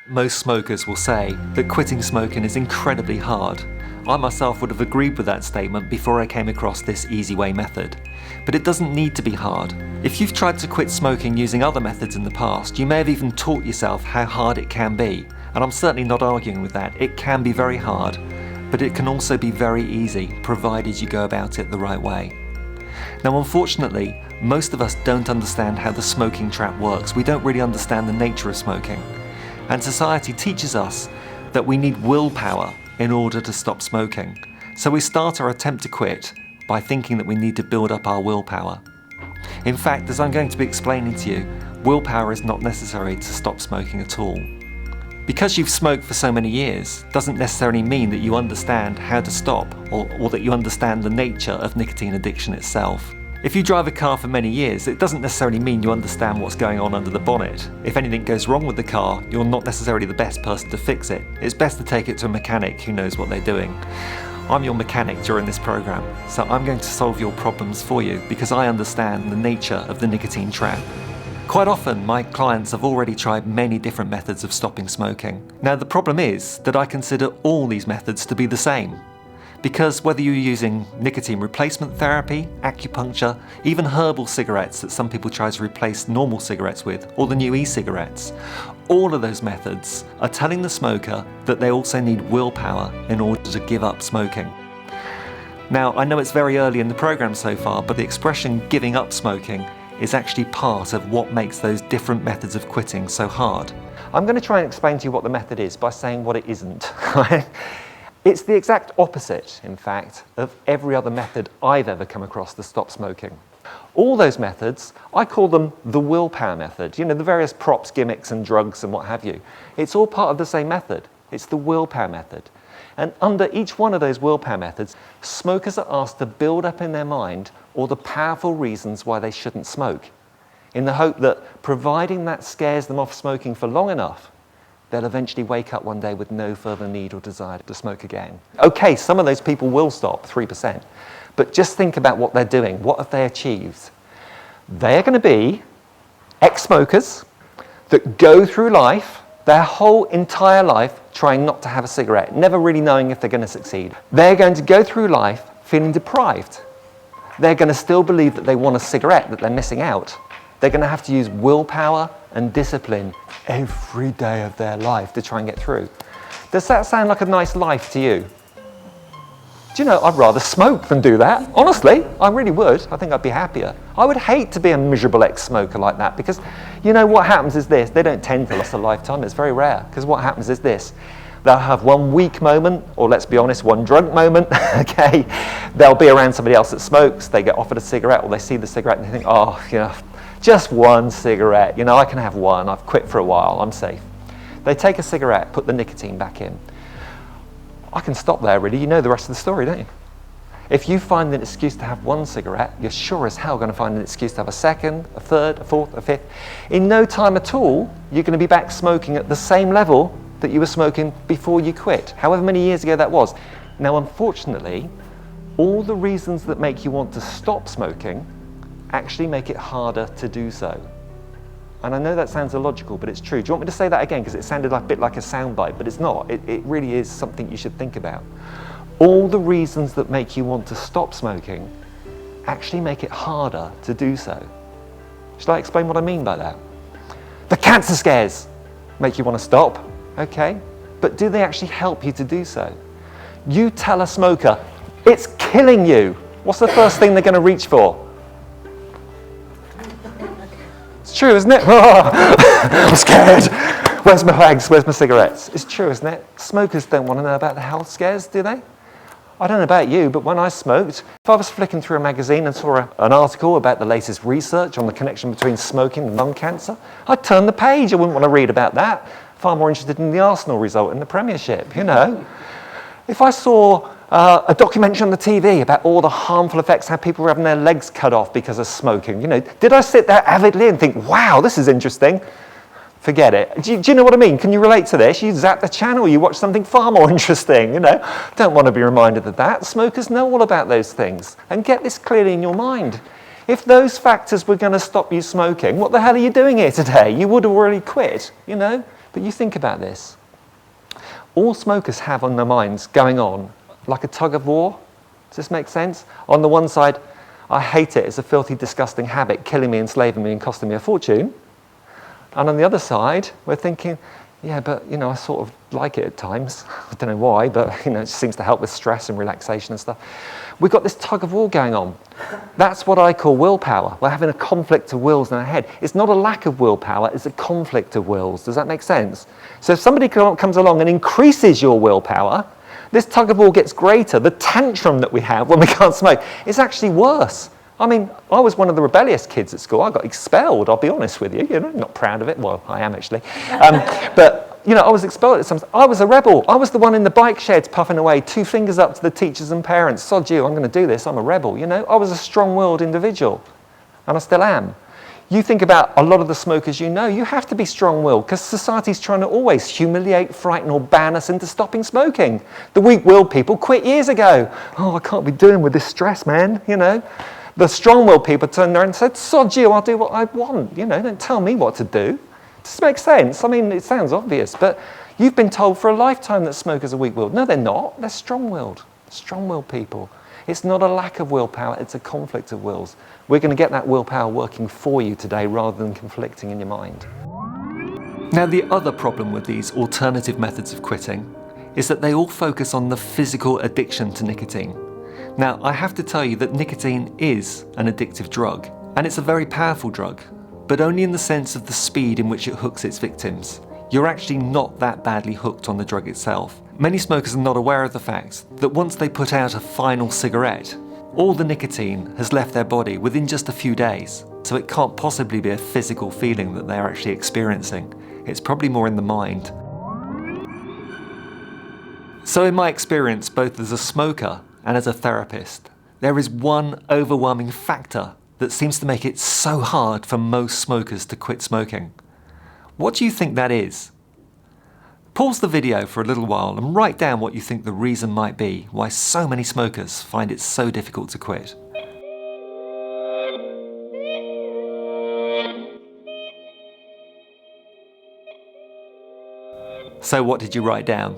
Most smokers will say that quitting smoking is incredibly hard. I myself would have agreed with that statement before I came across this easy way method. But it doesn't need to be hard. If you've tried to quit smoking using other methods in the past, you may have even taught yourself how hard it can be. And I'm certainly not arguing with that. It can be very hard, but it can also be very easy, provided you go about it the right way. Now, unfortunately, most of us don't understand how the smoking trap works. We don't really understand the nature of smoking. And society teaches us that we need willpower in order to stop smoking. So we start our attempt to quit by thinking that we need to build up our willpower. In fact, as I'm going to be explaining to you, willpower is not necessary to stop smoking at all. Because you've smoked for so many years doesn't necessarily mean that you understand how to stop or that you understand the nature of nicotine addiction itself. If you drive a car for many years, it doesn't necessarily mean you understand what's going on under the bonnet. If anything goes wrong with the car, you're not necessarily the best person to fix it. It's best to take it to a mechanic who knows what they're doing. I'm your mechanic during this program, so I'm going to solve your problems for you because I understand the nature of the nicotine trap. Quite often, my clients have already tried many different methods of stopping smoking. Now, the problem is that I consider all these methods to be the same. Because whether you're using nicotine replacement therapy, acupuncture, even herbal cigarettes that some people try to replace normal cigarettes with, or the new e-cigarettes, all of those methods are telling the smoker that they also need willpower in order to give up smoking. Now, I know it's very early in the program so far, but the expression giving up smoking is actually part of what makes those different methods of quitting so hard. I'm going to try and explain to you what the method is by saying what it isn't. It's the exact opposite, in fact, of every other method I've ever come across to stop smoking. All those methods, I call them the willpower method. You know, the various props, gimmicks and drugs and what have you. It's all part of the same method. It's the willpower method. And under each one of those willpower methods, smokers are asked to build up in their mind all the powerful reasons why they shouldn't smoke, in the hope that providing that scares them off smoking for long enough, they'll eventually wake up one day with no further need or desire to smoke again. Okay, some of those people will stop, 3%. But just think about what they're doing. What have they achieved? They're going to be ex-smokers that go through life, their whole entire life, trying not to have a cigarette, never really knowing if they're going to succeed. They're going to go through life feeling deprived. They're going to still believe that they want a cigarette, that they're missing out. They're going to have to use willpower and discipline every day of their life to try and get through. Does that sound like a nice life to you? Do you know, I'd rather smoke than do that. Honestly, I really would. I think I'd be happier. I would hate to be a miserable ex-smoker like that because, you know, what happens is this. They don't tend to last a lifetime. It's very rare because what happens is this. They'll have one weak moment, or let's be honest, one drunk moment, okay? They'll be around somebody else that smokes. They get offered a cigarette or they see the cigarette and they think, oh, you know, just one cigarette. You know, I can have one. I've quit for a while. I'm safe. They take a cigarette, put the nicotine back in. I can stop there, really. You know the rest of the story, don't you? If you find an excuse to have one cigarette, you're sure as hell going to find an excuse to have a second, a third, a fourth, a fifth. In no time at all, you're going to be back smoking at the same level that you were smoking before you quit, however many years ago that was. Now, unfortunately, all the reasons that make you want to stop smoking actually make it harder to do so. And I know that sounds illogical, but it's true. Do you want me to say that again? Because it sounded like a bit like a soundbite, but it's not. It really is something you should think about. All the reasons that make you want to stop smoking actually make it harder to do so. Should I explain what I mean by that? The cancer scares make you want to stop, okay? But do they actually help you to do so? You tell a smoker, it's killing you. What's the first thing they're going to reach for? It's true, isn't it? I'm scared. Where's my fags? Where's my cigarettes? It's true, isn't it? Smokers don't want to know about the health scares, do they? I don't know about you, but when I smoked, if I was flicking through a magazine and saw an article about the latest research on the connection between smoking and lung cancer, I'd turn the page. I wouldn't want to read about that. Far more interested in the Arsenal result in the Premiership, you know. If I saw a documentary on the TV about all the harmful effects, how people were having their legs cut off because of smoking, you know, did I sit there avidly and think, wow, this is interesting? Forget it. Do you know what I mean? Can you relate to this? You zap the channel, you watch something far more interesting, you know. Don't want to be reminded of that. Smokers know all about those things. And get this clearly in your mind. If those factors were going to stop you smoking, what the hell are you doing here today? You would have already quit, you know. But you think about this. All smokers have on their minds going on like a tug of war. Does this make sense? On the one side, I hate it, it's a filthy, disgusting habit, killing me, enslaving me and costing me a fortune. And on the other side, we're thinking, yeah, but I sort of like it at times. I don't know why, but it seems to help with stress and relaxation and stuff. We've got this tug of war going on. That's what I call willpower. We're having a conflict of wills in our head. It's not a lack of willpower, it's a conflict of wills. Does that make sense? So if somebody comes along and increases your willpower, this tug of war gets greater. The tantrum that we have when we can't smoke is actually worse. I mean, I was one of the rebellious kids at school. I got expelled, I'll be honest with you. Not proud of it. Well, I am actually. But I was expelled at some. I was a rebel. I was the one in the bike sheds puffing away, 2 fingers up to the teachers and parents. Sod you, I'm going to do this. I'm a rebel. I was a strong-willed individual, and I still am. You think about a lot of the smokers you have to be strong-willed because society's trying to always humiliate, frighten, or ban us into stopping smoking. The weak-willed people quit years ago. Oh, I can't be doing with this stress, man. The strong-willed people turned around and said, sod you, I'll do what I want. Don't tell me what to do. Does this make sense? I mean, it sounds obvious, but you've been told for a lifetime that smokers are weak-willed. No, they're not. They're strong-willed. Strong-willed people. It's not a lack of willpower, it's a conflict of wills. We're going to get that willpower working for you today rather than conflicting in your mind. Now, the other problem with these alternative methods of quitting is that they all focus on the physical addiction to nicotine. Now, I have to tell you that nicotine is an addictive drug, and it's a very powerful drug, but only in the sense of the speed in which it hooks its victims. You're actually not that badly hooked on the drug itself. Many smokers are not aware of the fact that once they put out a final cigarette, all the nicotine has left their body within just a few days, so it can't possibly be a physical feeling that they're actually experiencing. It's probably more in the mind. So in my experience, both as a smoker and as a therapist, there is one overwhelming factor that seems to make it so hard for most smokers to quit smoking. What do you think that is? Pause the video for a little while and write down what you think the reason might be why so many smokers find it so difficult to quit. So what did you write down?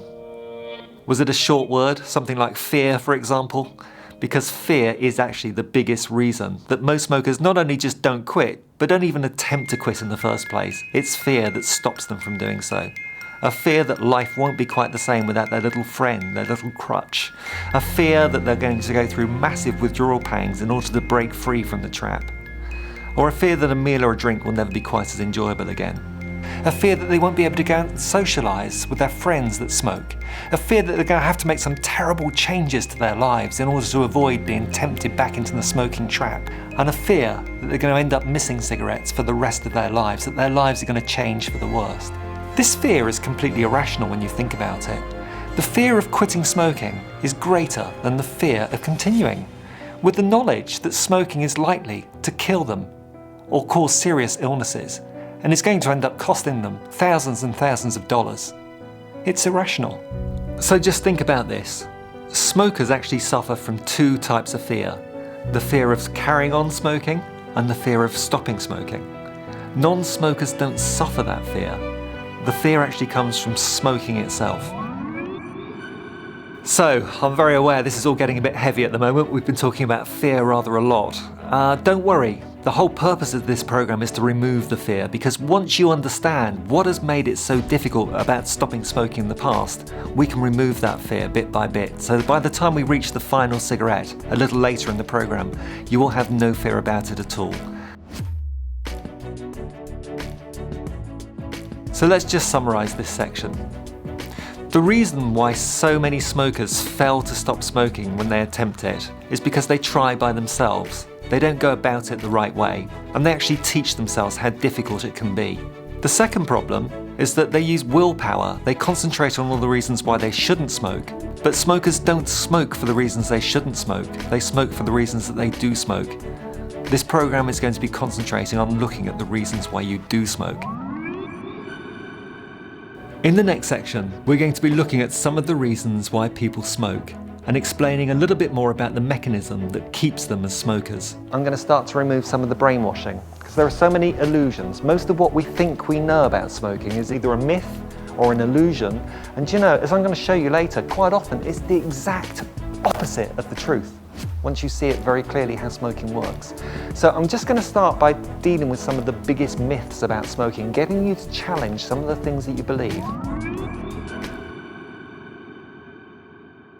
Was it a short word, something like fear, for example? Because fear is actually the biggest reason that most smokers not only just don't quit, but don't even attempt to quit in the first place. It's fear that stops them from doing so. A fear that life won't be quite the same without their little friend, their little crutch. A fear that they're going to go through massive withdrawal pangs in order to break free from the trap. Or a fear that a meal or a drink will never be quite as enjoyable again. A fear that they won't be able to go out and socialise with their friends that smoke. A fear that they're going to have to make some terrible changes to their lives in order to avoid being tempted back into the smoking trap. And a fear that they're going to end up missing cigarettes for the rest of their lives, that their lives are going to change for the worst. This fear is completely irrational when you think about it. The fear of quitting smoking is greater than the fear of continuing, with the knowledge that smoking is likely to kill them or cause serious illnesses, and is going to end up costing them thousands and thousands of dollars. It's irrational. So just think about this. Smokers actually suffer from 2 types of fear. The fear of carrying on smoking and the fear of stopping smoking. Non-smokers don't suffer that fear. The fear actually comes from smoking itself. So, I'm very aware this is all getting a bit heavy at the moment. We've been talking about fear rather a lot. Don't worry, the whole purpose of this program is to remove the fear, because once you understand what has made it so difficult about stopping smoking in the past, we can remove that fear bit by bit. So by the time we reach the final cigarette, a little later in the program, you will have no fear about it at all. So let's just summarise this section. The reason why so many smokers fail to stop smoking when they attempt it is because they try by themselves. They don't go about it the right way, and they actually teach themselves how difficult it can be. The second problem is that they use willpower. They concentrate on all the reasons why they shouldn't smoke, but smokers don't smoke for the reasons they shouldn't smoke. They smoke for the reasons that they do smoke. This program is going to be concentrating on looking at the reasons why you do smoke. In the next section, we're going to be looking at some of the reasons why people smoke and explaining a little bit more about the mechanism that keeps them as smokers. I'm going to start to remove some of the brainwashing, Because there are so many illusions. Most of what we think we know about smoking is either a myth or an illusion. And you know, as I'm going to show you later, quite often it's the exact opposite of the truth once you see it very clearly how smoking works. So I'm just going to start by dealing with some of the biggest myths about smoking, getting you to challenge some of the things that you believe.